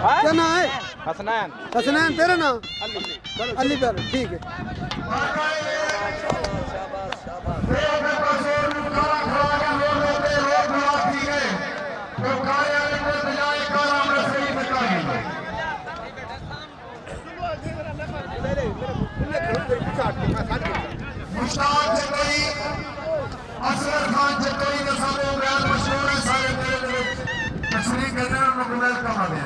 क्या नाम है? हसनैन। हसनैन तेरा नाम? अली। अली प्यार, ठीक है। मुश्ताक जतई असगर खान जतई का सारे बयान मशहूर है सारे मेरे दिल तशरीफ करने और मुकम्मल कमा दिया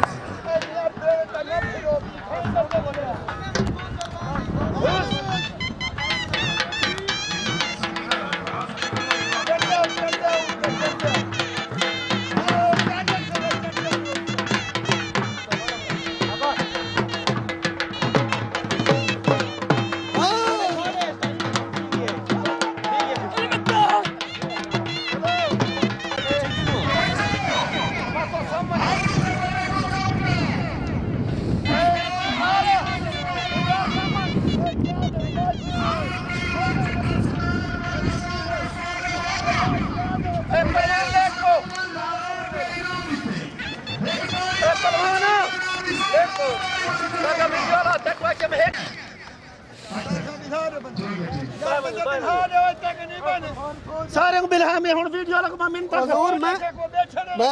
सारे को बिल्हा में हुन वीडियो लगा मिनट हजूर मैं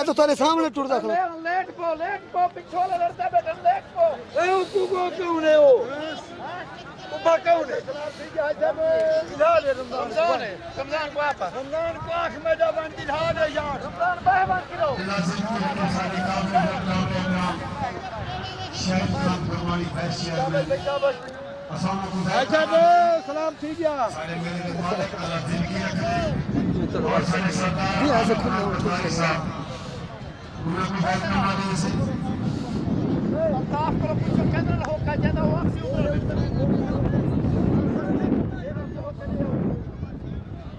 तो तेरे सामने टूट रख लो लेट पो पिछोले लड़ता बेटा लेट पो ए तू को क्यों ने हो उबा कौन है दिलाल रमजान है रमजान को आपा रमजान को आंख में जबान दिलाल है यार रमजान बहमान किलो अच्छा बे सलाम ठीक है सारे मेरे मालिक अल्लाह जिंदगी रखे और सारे सरदार ये ऐसे खुद उन्हें को बहुत कमा दे से अल्लाह को पूछो कहना हो का ज्यादा वापसी उधर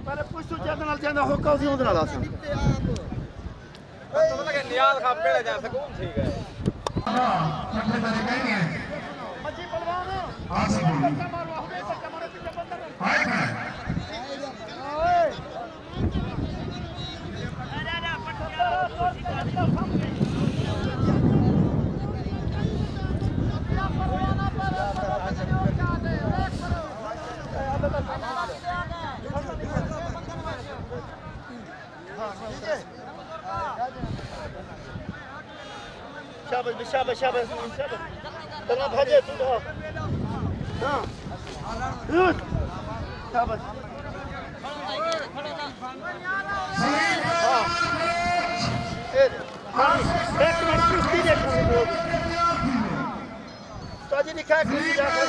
पर पूछो ज्यादा हो का उसी उधर आसा तो लगे नियाज खा पेड़े जा सकून ठीक है। हां चक्कर तेरे कहीं है मजी पहलवान हां से बोल मारो हुए से कमरे पीछे बंद हाय ओए शाबाश शाबाश शाबाश शाबाश चलो भाजे तू तो हां शाबाश एक मिनट कुश्ती देखो ताजी दिखा कुश्ती जाकर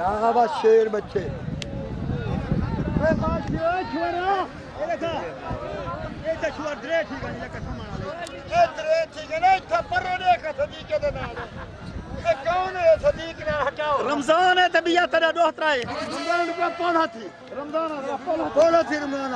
शाबाश शेर बच्चे रमजान है तबियत तेरा दोस्त रहे रमजान का पौधा थी रमजान पौधा थी रमजान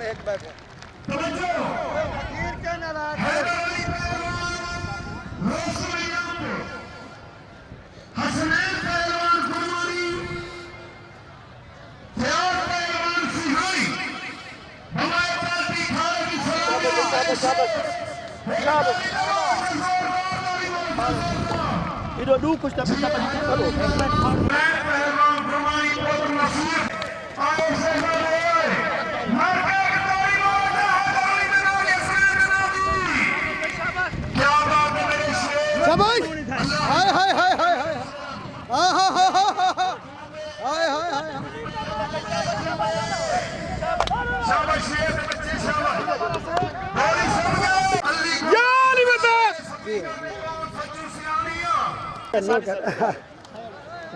एक bag Itu dukus tapi dapat kalau शाबाश हाय हाय हाय हाय हाय हाय हाय हाय हाय शाबाश शेर बच्चे शाबाश यार ये बता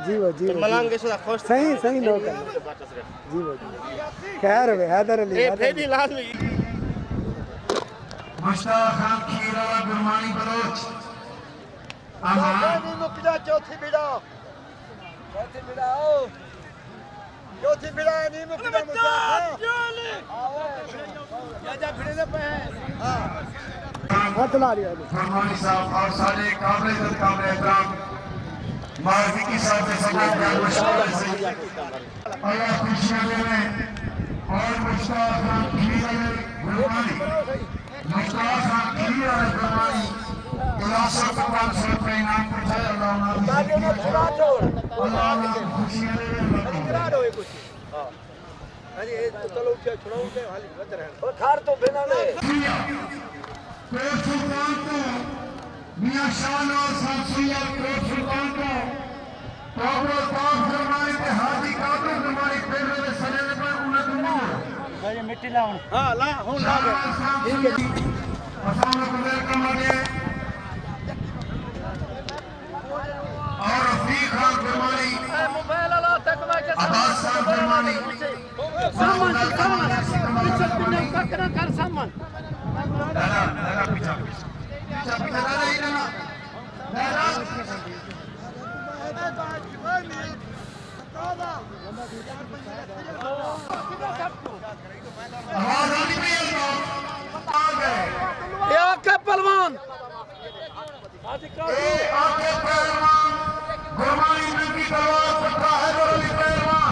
जीवो जीवो मलांग के सुधा खुश सही सही लोग जीवो खैर वे हैदर अली फेदी लाजमी मुश्ताक खान खीराला गुरमानी बलोच आहा नहीं मुक जा चौथी बिड़ा आओ चौथी बिड़ा नहीं मुक जा मुश्ताक जा भिड़े ना पे हां हाथ ला लिया फरमानी साहब और सारे काबिल एहतराम माजी की साहब से सलाम मशवरा से अल्लाह खुशियां देवे और मुश्ताक खान खीराला गुरमानी मुश्ताक खान खीराला गुरमानी इलासा को 500 रुपए इनाम पहुंचाए अल्लाह ने छुड़ा छोड़ अल्लाह ने खुशियां देवे करा दो ये कुछ हां अरे ये तो चलो उठे छुड़ाओ के हाली बच रहे और खार तो बिना ने कोट सुल्तान को मियां शाहनवाज साहब कोट सुल्तान को काबुल पाक फरमाए के हाजी काबुल फरमाए पेड़ में सरे पर उन्हें दूंगा ये मिट्टी लाओ हां ला हो ला ठीक है असाम को वेलकम आगे और रफीक खान फरमाई मोबाइल ला तक मैं के अब्बास साहब फरमाई सामान पीछे पिने ककरा कर सामान दादा पीछा दादा ही ना दादा आवाज आनी भी है आ गए ये आके पहलवान ए आके पहलवान गुरमानी में की तलवार पट्टा है बोली पहलवान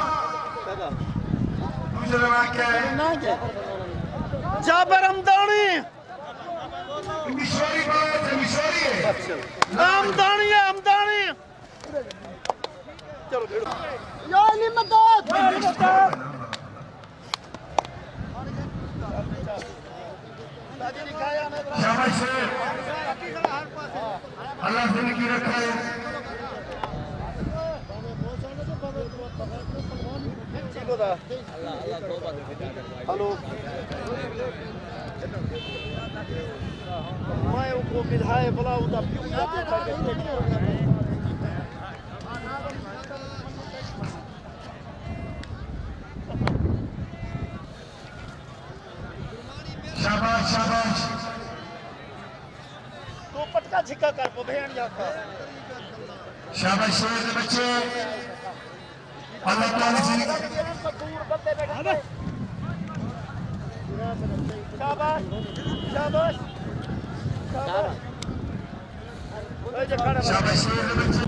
दूसरा नाम क्या है जाबर हमदानी मिशोरी बात है मिशोरी है हमदानी है हमदानी चलो भिड़ो या निमदत शाबाश अल्लाह जिंदगी रखे हेलो मैं उनको विधायक बोला उदा शाबाश शाबाश तो पटका झिका कर को भेड़ जाता शाबाश शेर के बच्चे अल्लाह ताला जी शाबाश शाबाश शाबाश शेर के बच्चे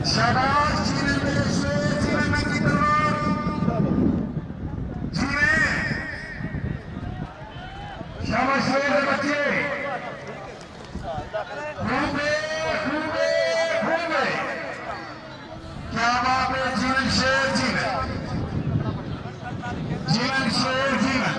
शाबाश जीने मेरे शेर जीने में की तलवार जीने शाबाश शेर के बच्चे घूमे घूमे घूमे क्या बात है जीवन शेर जीवन जीवन शेर जीवन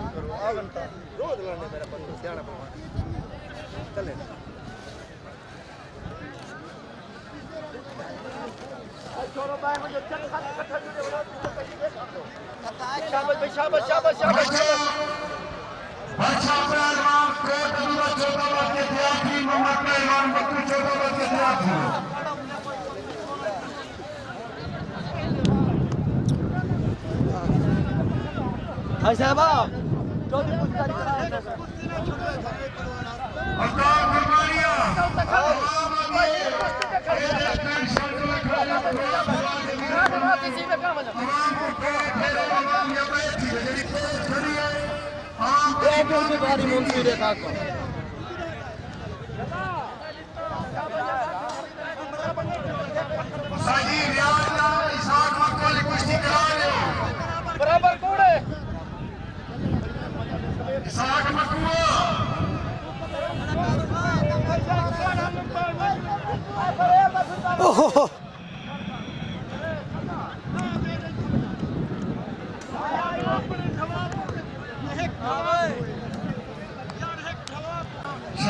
रोज लाने मेरा पत्थर सियाना चले छोरो बाय मुझे चल खाली कट्ठा जुड़े बोलो शाबाश शाबाश शाबाश शाबाश अच्छा पहलवान कोट दूर छोटा बात के थे मोहम्मद पहलवान बच्चू छोटा बात के थे हाय साहब चौधरी कुछ तारीख करा है अकाल गुरबानिया ये देखते शर्त में खड़ा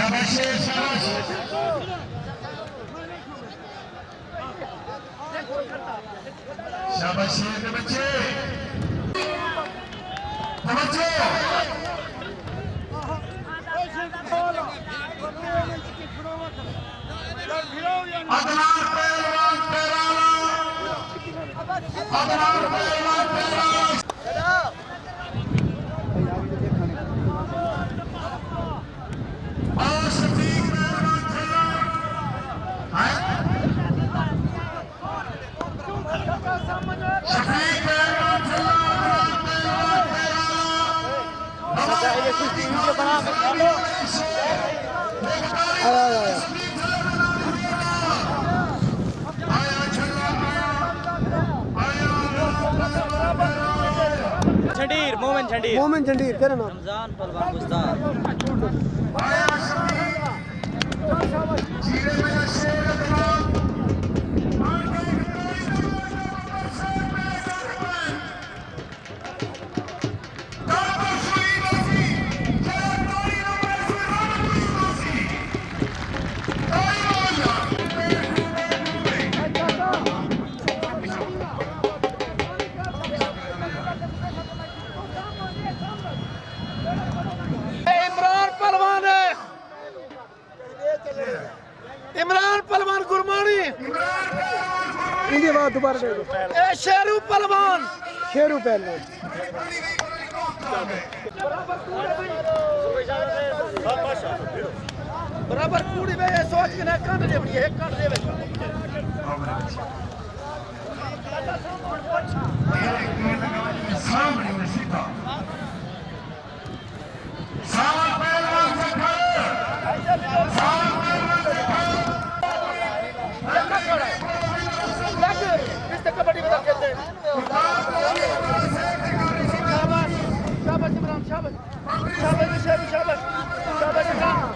शाबाश शाबाश शाबाश के बच्चे तवज्जो अदनान पहलवान पैराला अदनान पहलवान पैराला और शफीक पहलवान चला शफीक पहलवान चला पहलवान पैराला ये कुछ वीडियो बना झंडीर मोमिन झंडीर मोमिन झंडीर तेरा नाम रमजान पहलवान गुस्तार जीरे में शेर अदनान इमरान पहलवान गुरमानी इंदी बात दोबारा दे दो ए शेरू पहलवान शेरू पहलवान बराबर कूड़ी में सोच के ना काट दे बड़ी है काट दे सामने में सीधा सामने पहलवान से खड़े सामने पहलवान से लग इस तक कबड्डी बता खेलते हैं शाबाश शाबाश इमरान शाबाश शाबाश शेरू शाबाश शाबाश इमरान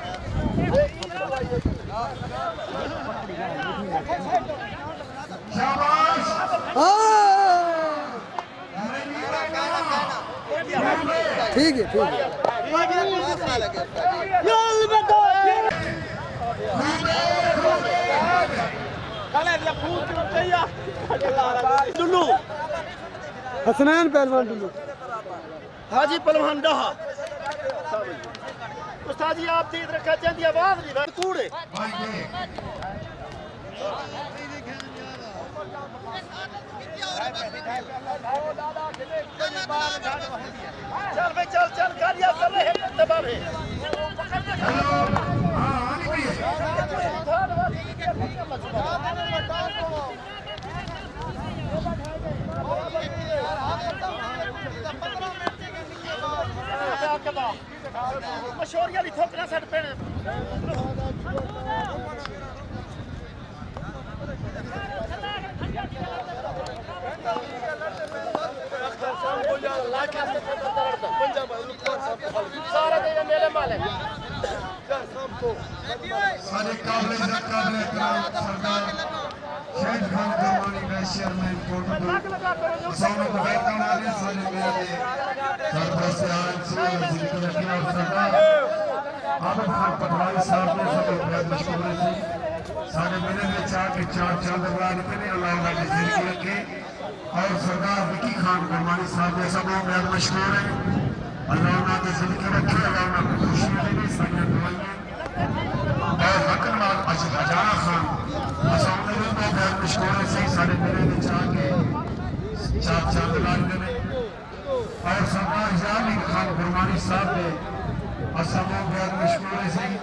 शाबाश ठीक है टुल्लू हसनैन पहलवान टुल्लू हाजी पहलवान डहा उस्ताद जी आप दीद रखा चाहती आवाज नहीं कूड़े चल भाई चल चल गाड़ियां चल रहे हैं दबा रहे मशहूर याली ठोकना सट पे सारा दिन मेरे माले सारे काबिल इकराम सरदार शहीद खान गुरमानी का चेयरमैन प्रोटोकॉल सामने को बैठने वाले सारे मेरे सरपरस्त आन से जिक्र किया सरदार आबद खान पटवारी साहब ने सब बेहद मशहूर है सारे मेरे में चार के चार चांद वाले के अल्लाह ने जिक्र रखे और सरदार विकी खान गुरमानी साहब ने सब बेहद मशहूर है अल्लाह ने जिक्र रखे अल्लाह ने खुशी देने सारी दुआएं और हकनवाल अजारा खान असामने में बेहद मशहूर है सही सारे मेरे में चार के चार चांद वाले ने और सरदार जामिल खान गुरमानी साहब ने असमों बेहद मशहूर है सही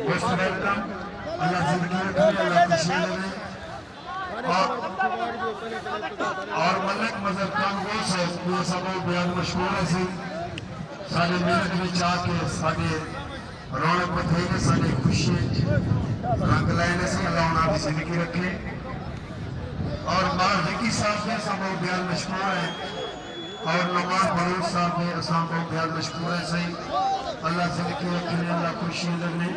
मोस्ट वेलकम अल्लाह जिंदगी रखे अल्लाह खुशी देने और मलिक मजहब कांग्रेस है ये सब बेहद मशहूर है सही सारे मेरे में चाह के सारे रौनक बथेरे सारे खुशी रंग लाने से अल्लाह उन्हें जिंदगी रखे और मां विकी साहब ने सब बेहद मशहूर है और नवाज बलूच साहब ने असम को बेहद मशहूर है सही अल्लाह जिंदगी रखे अल्लाह खुशी लगने